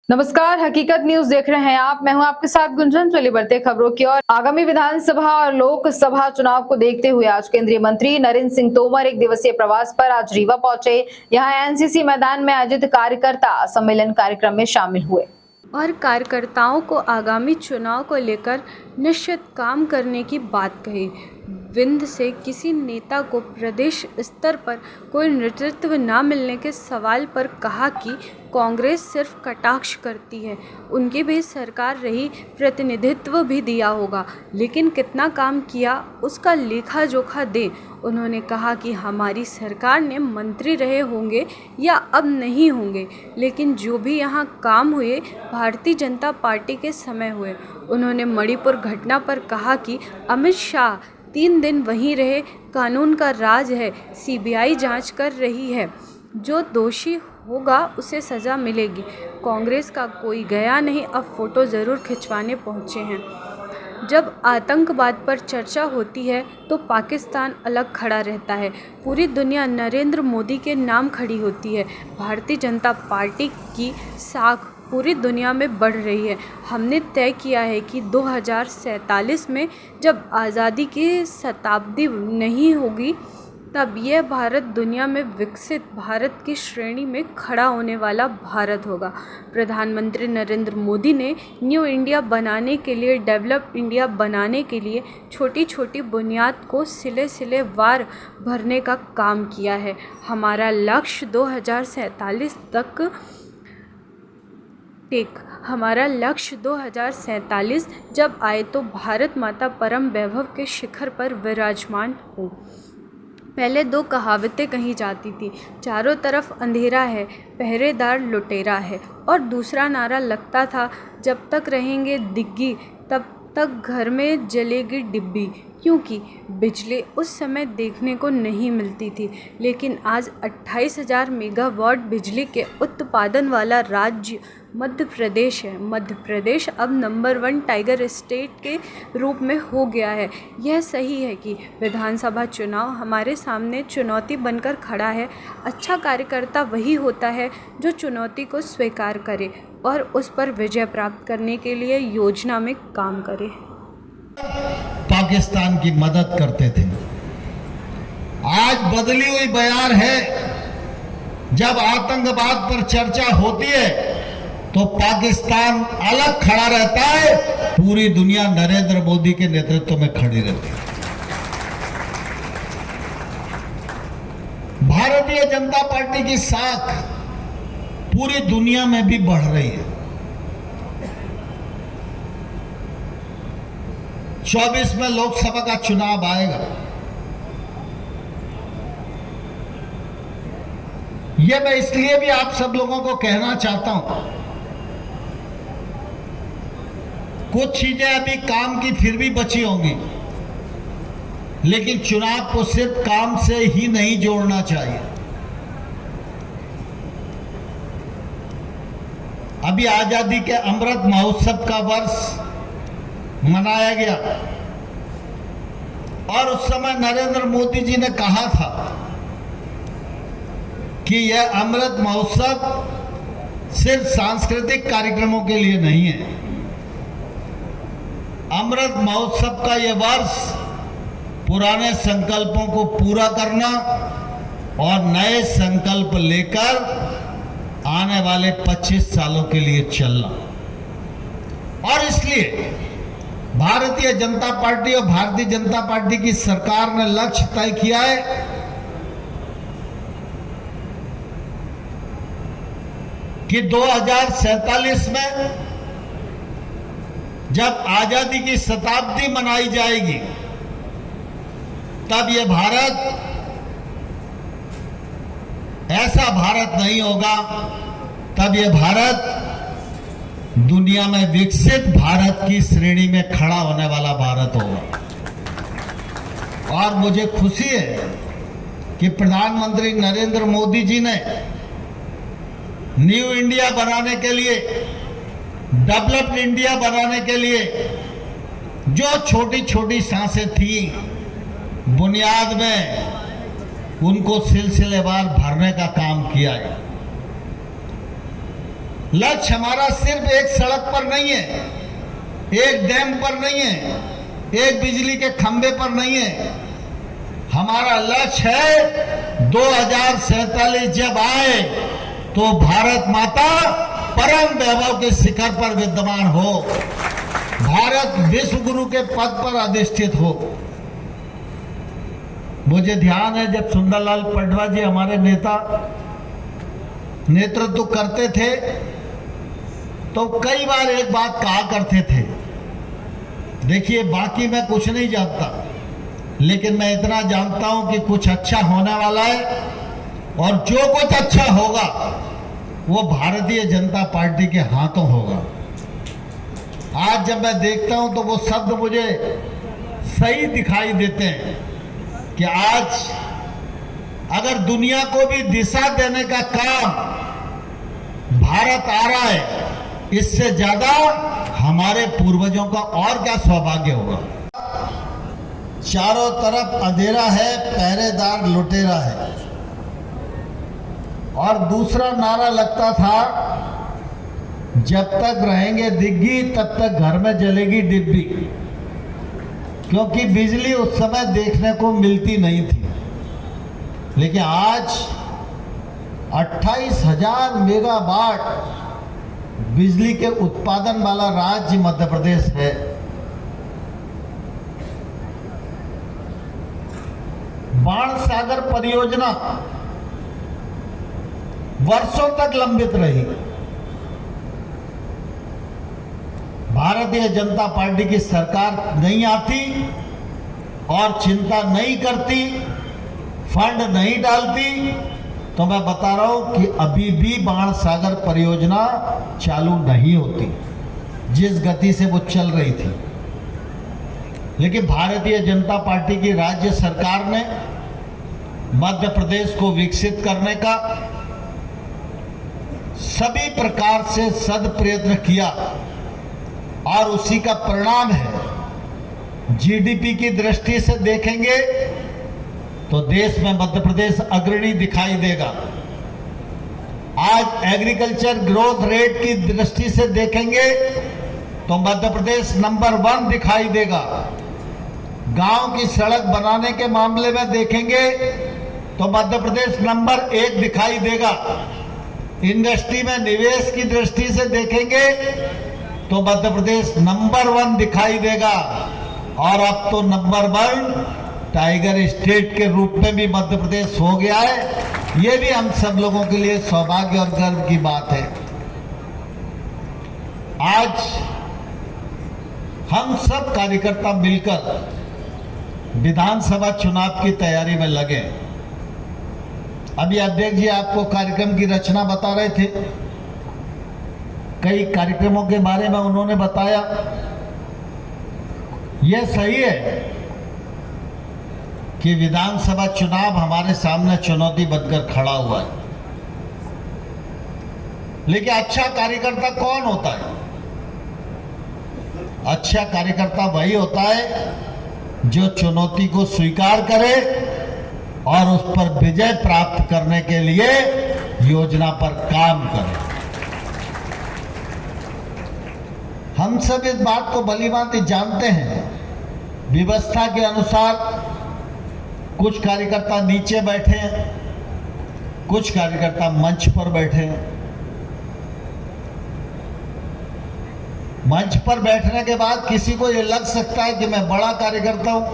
नमस्कार, हकीकत न्यूज देख रहे हैं आप। मैं हूं आपके साथ गुंजन। चलिए बढ़ते खबरों की ओर। आगामी विधानसभा और लोकसभा चुनाव को देखते हुए आज केंद्रीय मंत्री नरेंद्र सिंह तोमर एक दिवसीय प्रवास पर आज रीवा पहुंचे। यहां एनसीसी मैदान में आयोजित कार्यकर्ता सम्मेलन कार्यक्रम में शामिल हुए और कार्यकर्ताओं को आगामी चुनाव को लेकर निश्चित काम करने की बात कही। विंध्य से किसी नेता को प्रदेश स्तर पर कोई नेतृत्व न मिलने के सवाल पर कहा कि कांग्रेस सिर्फ कटाक्ष करती है, उनकी भी सरकार रही, प्रतिनिधित्व भी दिया होगा, लेकिन कितना काम किया उसका लेखा जोखा दें। उन्होंने कहा कि हमारी सरकार ने मंत्री रहे होंगे या अब नहीं होंगे, लेकिन जो भी यहाँ काम हुए भारतीय जनता पार्टी के समय हुए। उन्होंने मणिपुर घटना पर कहा कि अमित शाह 3 दिन वहीं रहे, कानून का राज है, सीबीआई जांच कर रही है, जो दोषी होगा उसे सज़ा मिलेगी। कांग्रेस का कोई गया नहीं, अब फोटो ज़रूर खिंचवाने पहुँचे हैं। जब आतंकवाद पर चर्चा होती है तो पाकिस्तान अलग खड़ा रहता है, पूरी दुनिया नरेंद्र मोदी के नाम खड़ी होती है। भारतीय जनता पार्टी की साख पूरी दुनिया में बढ़ रही है। हमने तय किया है कि 2047 में जब आज़ादी की शताब्दी नहीं होगी तब यह भारत दुनिया में विकसित भारत की श्रेणी में खड़ा होने वाला भारत होगा। प्रधानमंत्री नरेंद्र मोदी ने न्यू इंडिया बनाने के लिए, डेवलप इंडिया बनाने के लिए छोटी छोटी बुनियाद को सिले वार भरने का काम किया है। हमारा लक्ष्य 2047 जब आए तो भारत माता परम वैभव के शिखर पर विराजमान हो। पहले 2 कहावतें कही जाती थी, चारों तरफ अंधेरा है, पहरेदार लुटेरा है, और दूसरा नारा लगता था, जब तक रहेंगे दिग्गी तब तक घर में जलेगी डिब्बी, क्योंकि बिजली उस समय देखने को नहीं मिलती थी। लेकिन आज 28,000 मेगावाट बिजली के उत्पादन वाला राज्य मध्य प्रदेश है। मध्य प्रदेश अब नंबर 1 टाइगर स्टेट के रूप में हो गया है। यह सही है कि विधानसभा चुनाव हमारे सामने चुनौती बनकर खड़ा है। अच्छा कार्यकर्ता वही होता है जो चुनौती को स्वीकार करे और उस पर विजय प्राप्त करने के लिए योजना में काम करे। पाकिस्तान की मदद करते थे। आज बदली हुई बयार है। जब आतंकवाद पर चर्चा होती है तो पाकिस्तान अलग खड़ा रहता है, पूरी दुनिया नरेंद्र मोदी के नेतृत्व में खड़ी रहती है। भारतीय जनता पार्टी की साख पूरी दुनिया में भी बढ़ रही है। 24 में लोकसभा का चुनाव आएगा। यह मैं इसलिए भी आप सब लोगों को कहना चाहता हूं, कुछ चीजें अभी काम की फिर भी बची होंगी, लेकिन चुनाव को सिर्फ काम से ही नहीं जोड़ना चाहिए। अभी आजादी के अमृत महोत्सव का वर्ष मनाया गया और उस समय नरेंद्र मोदी जी ने कहा था कि यह अमृत महोत्सव सिर्फ सांस्कृतिक कार्यक्रमों के लिए नहीं है। अमृत महोत्सव का यह वर्ष पुराने संकल्पों को पूरा करना और नए संकल्प लेकर आने वाले 25 सालों के लिए चलना, और इसलिए भारतीय जनता पार्टी और भारतीय जनता पार्टी की सरकार ने लक्ष्य तय किया है कि 2047 में जब आजादी की शताब्दी मनाई जाएगी तब यह भारत ऐसा भारत नहीं होगा, तब यह भारत दुनिया में विकसित भारत की श्रेणी में खड़ा होने वाला भारत होगा। और मुझे खुशी है कि प्रधानमंत्री नरेंद्र मोदी जी ने न्यू इंडिया बनाने के लिए, डेवलप्ड इंडिया बनाने के लिए जो छोटी छोटी सांसें थी, बुनियाद में उनको सिलसिलेवार भरने का काम किया है। लक्ष्य हमारा सिर्फ एक सड़क पर नहीं है, एक डैम पर नहीं है, एक बिजली के खंभे पर नहीं है। हमारा लक्ष्य है 2047 जब आए तो भारत माता परम वैभव के शिखर पर विद्यमान हो, भारत विश्व गुरु के पद पर अधिष्ठित हो। मुझे ध्यान है जब सुंदरलाल पटवा जी हमारे नेता नेतृत्व करते थे तो कई बार एक बात कहा करते थे, देखिए बाकी मैं कुछ नहीं जानता, लेकिन मैं इतना जानता हूं कि कुछ अच्छा होने वाला है और जो कुछ अच्छा होगा वो भारतीय जनता पार्टी के हाथों होगा। आज जब मैं देखता हूं तो वो शब्द मुझे सही दिखाई देते हैं कि आज अगर दुनिया को भी दिशा देने का काम भारत आ रहा है, इससे ज्यादा हमारे पूर्वजों का और क्या सौभाग्य होगा। चारों तरफ अंधेरा है, पहरेदार लुटेरा है। और दूसरा नारा लगता था, जब तक रहेंगे दिग्गी तब तक घर में जलेगी डिब्बी, क्योंकि बिजली उस समय देखने को मिलती नहीं थी। लेकिन आज 28,000 मेगावाट बिजली के उत्पादन वाला राज्य मध्य प्रदेश है। बाण सागर परियोजना वर्षों तक लंबित रही। भारतीय जनता पार्टी की सरकार नहीं आती और चिंता नहीं करती, फंड नहीं डालती, तो मैं बता रहा हूं कि अभी भी बाण सागर परियोजना चालू नहीं होती जिस गति से वो चल रही थी। लेकिन भारतीय जनता पार्टी की राज्य सरकार ने मध्य प्रदेश को विकसित करने का सभी प्रकार से सद प्रयत्न किया और उसी का परिणाम है। जीडीपी की दृष्टि से देखेंगे तो देश में मध्य प्रदेश अग्रणी दिखाई देगा। आज एग्रीकल्चर ग्रोथ रेट की दृष्टि से देखेंगे तो मध्य प्रदेश नंबर 1 दिखाई देगा। गांव की सड़क बनाने के मामले में देखेंगे तो मध्य प्रदेश नंबर 1 दिखाई देगा। इंडस्ट्री में निवेश की दृष्टि से देखेंगे तो मध्य प्रदेश नंबर 1 दिखाई देगा। और अब तो नंबर 1 टाइगर स्टेट के रूप में भी मध्य प्रदेश हो गया है। ये भी हम सब लोगों के लिए सौभाग्य और गर्व की बात है। आज हम सब कार्यकर्ता मिलकर विधानसभा चुनाव की तैयारी में लगे। अभी अध्यक्ष जी आपको कार्यक्रम की रचना बता रहे थे, कई कार्यक्रमों के बारे में उन्होंने बताया। यह सही है कि विधानसभा चुनाव हमारे सामने चुनौती बनकर खड़ा हुआ है, लेकिन अच्छा कार्यकर्ता कौन होता है? अच्छा कार्यकर्ता वही होता है जो चुनौती को स्वीकार करे और उस पर विजय प्राप्त करने के लिए योजना पर काम करे। हम सब इस बात को भलीभांति जानते हैं, व्यवस्था के अनुसार कुछ कार्यकर्ता नीचे बैठे हैं, कुछ कार्यकर्ता मंच पर बैठे हैं। मंच पर बैठने के बाद किसी को यह लग सकता है कि मैं बड़ा कार्यकर्ता हूं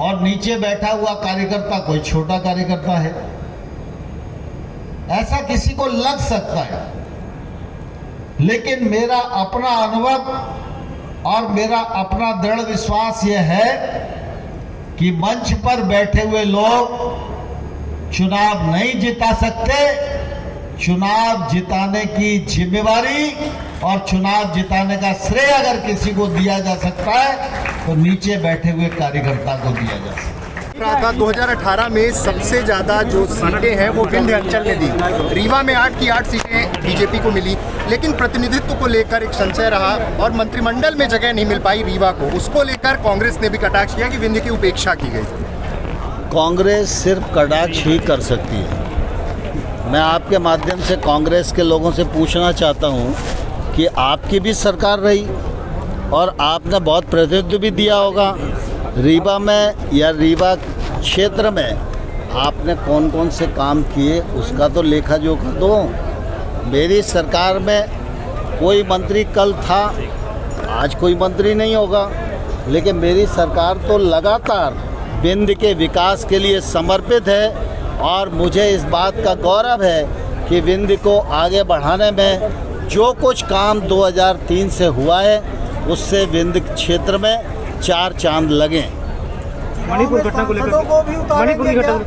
और नीचे बैठा हुआ कार्यकर्ता कोई छोटा कार्यकर्ता है। ऐसा किसी को लग सकता है, लेकिन मेरा अपना अनुभव और मेरा अपना दृढ़ विश्वास यह है कि मंच पर बैठे हुए लोग चुनाव नहीं जिता सकते। चुनाव जिताने की जिम्मेवारी और चुनाव जिताने का श्रेय अगर किसी को दिया जा सकता है तो नीचे बैठे हुए कार्यकर्ता को दिया जा सकता है। 2018 में सबसे ज़्यादा जो सीटें हैं वो विंध्याचल ने दी। रीवा में 8 की 8 सीटें बीजेपी को मिली, लेकिन प्रतिनिधित्व को लेकर एक संशय रहा और मंत्रिमंडल में जगह नहीं मिल पाई रीवा को। उसको लेकर कांग्रेस ने भी कटाक्ष किया कि विंध्य की उपेक्षा की गई। कांग्रेस सिर्फ कटाक्ष ही कर सकती है। मैं आपके माध्यम से कांग्रेस के लोगों से पूछना चाहता हूं कि आपकी भी सरकार रही और आपने बहुत प्रतिनिधित्व भी दिया होगा। रीवा में या रीवा क्षेत्र में आपने कौन कौन से काम किए उसका तो लेखा जोखा दो। मेरी सरकार में कोई मंत्री कल था, आज कोई मंत्री नहीं होगा, लेकिन मेरी सरकार तो लगातार विंध्य के विकास के लिए समर्पित है और मुझे इस बात का गौरव है कि विंध्य को आगे बढ़ाने में जो कुछ काम 2003 से हुआ है उससे विंध्य क्षेत्र में 4 चांद लगे। मणिपुर घटना को लेकर मणिपुर की घटना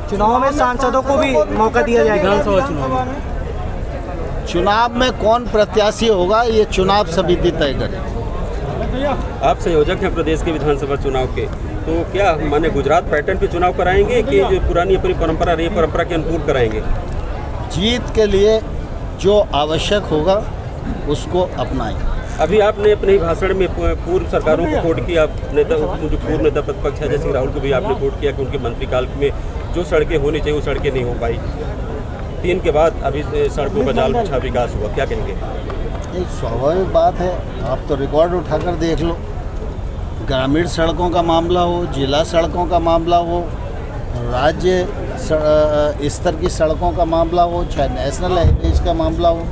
चुनाव में सांसदों को भी मौका दिया जाएगा। विधानसभा चुनाव में कौन प्रत्याशी होगा ये चुनाव समिति तय करेगी। आप संयोजक हैं प्रदेश के विधानसभा चुनाव के, तो क्या माने गुजरात पैटर्न पे चुनाव कराएंगे कि जो पुरानी अपनी परंपरा रही परंपरा के अनुकूल कराएंगे? जीत के लिए जो आवश्यक होगा उसको अपनाएं। अभी आपने अपने भाषण में पूर्व सरकारों को कोट किया, नेता जो पूर्व नेता प्रतिपक्ष है जैसे राहुल को भी आपने कोट किया कि उनके मंत्रीकाल में जो सड़कें होनी चाहिए वो सड़कें नहीं हो पाई। 3 के बाद अभी सड़कों का जाल बिछा विकास हुआ, क्या कहेंगे? एक स्वाभाविक बात है, आप तो रिकॉर्ड उठाकर देख लो। ग्रामीण सड़कों का मामला हो, जिला सड़कों का मामला हो, राज्य स्तर की सड़कों का मामला हो, चाहे नेशनल हाईवेज का मामला हो,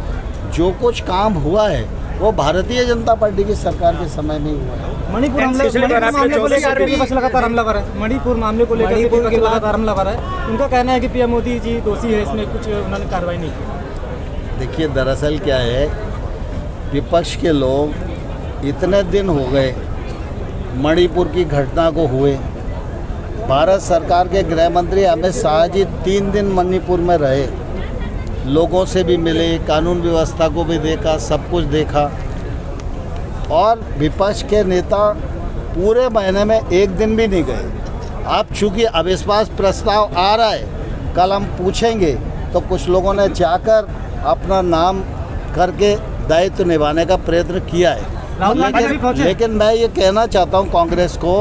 जो कुछ काम हुआ है वो भारतीय जनता पार्टी की सरकार के समय में हुआ है। मणिपुर मामले को लेकर लगातार हमला कर रहा है। मणिपुर मामले को लेकर लगातार हमला कर रहा है। उनका कहना है कि पीएम मोदी जी दोषी है, इसमें कुछ उन्होंने कार्रवाई नहीं की। देखिए, दरअसल क्या है, विपक्ष के लोग इतने दिन हो गए मणिपुर की घटना को हुए। भारत सरकार के गृह मंत्री अमित शाह जी 3 दिन मणिपुर में रहे, लोगों से भी मिले, कानून व्यवस्था को भी देखा, सब कुछ देखा, और विपक्ष के नेता पूरे महीने में 1 दिन भी नहीं गए। अब चूँकि अविश्वास प्रस्ताव आ रहा है, कल हम पूछेंगे, तो कुछ लोगों ने जाकर अपना नाम करके दायित्व निभाने का प्रयत्न किया है। लेकिन मैं ये कहना चाहता हूँ कांग्रेस को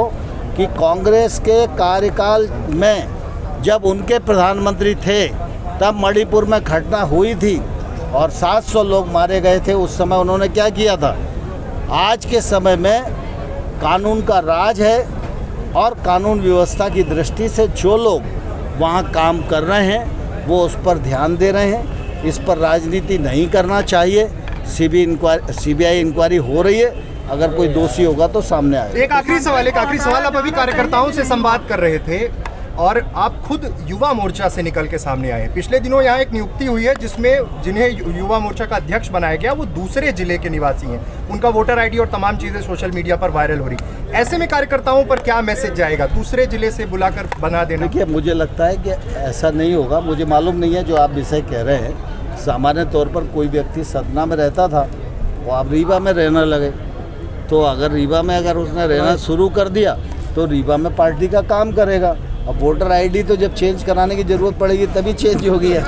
कि कांग्रेस के कार्यकाल में जब उनके प्रधानमंत्री थे तब मणिपुर में घटना हुई थी और 700 लोग मारे गए थे। उस समय उन्होंने क्या किया था? आज के समय में कानून का राज है और कानून व्यवस्था की दृष्टि से जो लोग वहाँ काम कर रहे हैं वो उस पर ध्यान दे रहे हैं। इस पर राजनीति नहीं करना चाहिए। सीबीआई इंक्वायरी हो रही है, अगर कोई दोषी होगा तो सामने आएगा। एक आखिरी सवाल आप अभी कार्यकर्ताओं से संवाद कर रहे थे और आप खुद युवा मोर्चा से निकल के सामने आए। पिछले दिनों यहाँ एक नियुक्ति हुई है जिसमें जिन्हें युवा मोर्चा का अध्यक्ष बनाया गया वो दूसरे जिले के निवासी हैं। उनका वोटर आईडी और तमाम चीज़ें सोशल मीडिया पर वायरल हो रही। ऐसे में कार्यकर्ताओं पर क्या मैसेज जाएगा? दूसरे जिले से बुलाकर बना देना। देखिए, मुझे लगता है कि ऐसा नहीं होगा। मुझे मालूम नहीं है जो आप विषय कह रहे हैं। सामान्य तौर पर कोई व्यक्ति सतना में रहता था, वो अब रीवा में रहने लगे, तो अगर रीवा में उसने रहना शुरू कर दिया तो रीवा में पार्टी का काम करेगा। अब वोटर आईडी तो जब चेंज कराने की ज़रूरत पड़ेगी तभी चेंज होगी है।